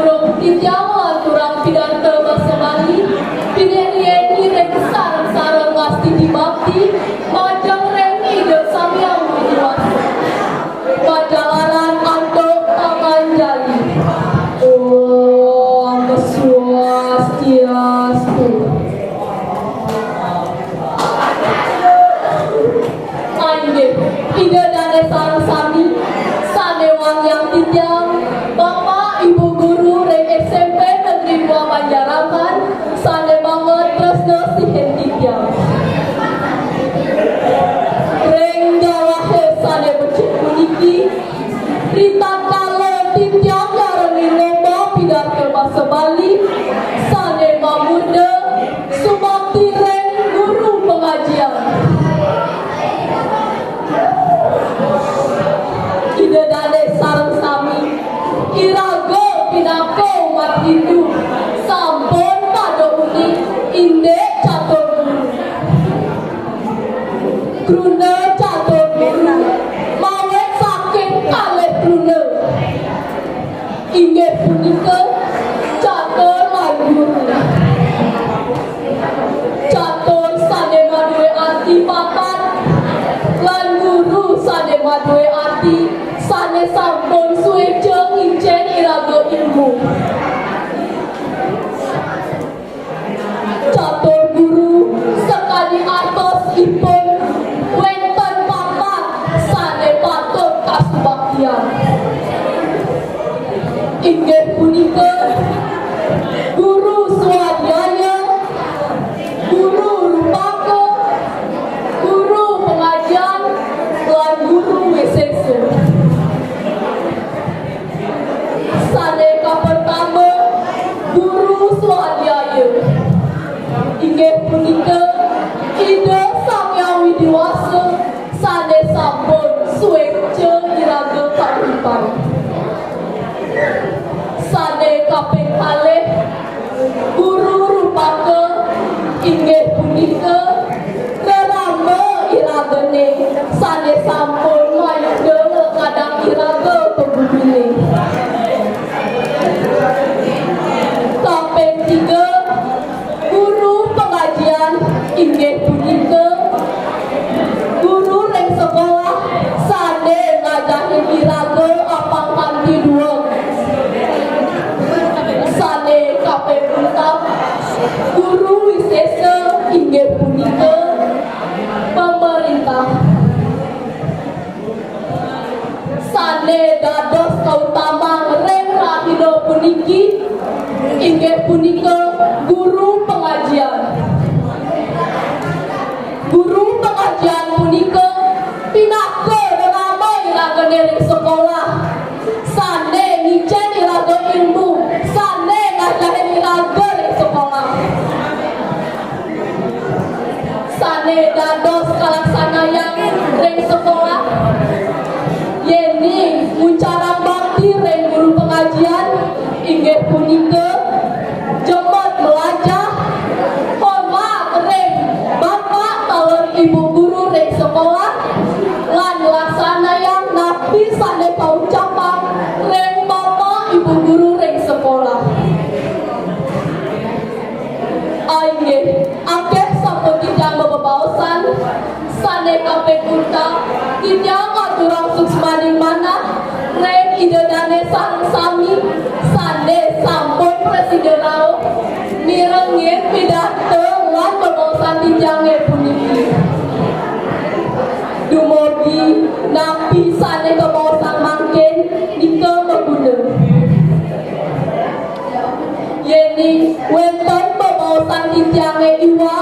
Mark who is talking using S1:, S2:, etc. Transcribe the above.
S1: burung titiawan turang pidato basemali pineni rek sarang pasti dibakti majang reni de samyang diwas pajalanan antuk tangan jali Om Swastiastu. Anjir, ide dane sarang sami sanewang yang titiang Bapak Ibu Guru Rek SMP Negeri 2 Banjarakan sane banget tresno sihen titiang Reng jawahe sane becik puniki Rita kalo titiang yarani lomba pidato bahasa Bali sane mamude sumakti reng guru pengajian ide dane sarang sami irago pinako umat Hindu sampun pada unik inde catur krune catur mawe sakit kalih krune inggih punika catur langguru catur sane maduwe arti papat lan guru sane maduwe arti sane sampun suwe jeung ngincen iraga ilmu catur guru sekali atos ipun wenten papat sane patut kasubaktian inggih punika guru swadhyaya guru rupaka guru pengajian lan guru wisesa sane pertama guru swadhyaya inggih punika ide Sang Widiwasa sane sampun suwe jeung iraga kauripan sane kaping kalih guru rupaka inggih punika kerama iragane sane sampun mayuda kadang iraga pembubile kaping 3 guru pengajian inggih punika guru reng sekolah sane ngajahi iraga apang kanthi dhuwur sane kaping 6 guru wisesa inggih punika pemerintah sane dados kautama reng rahina puniki inggih punika guru pengajian punika pinaka nama iragane reng sekolah sane ngicen iraga ilmu sane ngajahi iraga reng sekolah sane dados kalaksanayang reng sekolah yeni muncarang bakti reng guru pengajian inggih punika jemot melajah hormat reng bapak talon ibu guru reng sekolah lan laksanayang napi sane paucapan reng bapak ibu guru reng sekolah inggih akeh sampun titiang bebaosan sane kaping kurta titiang aturang suksmaning manah reng ide dane sareng sami sane sampun presiden rao mirengin pidato lan bebaosan titiange puniki dumugi napi sane bebaosan mangken nika meguna yeni wenten bebaosan titiange iwa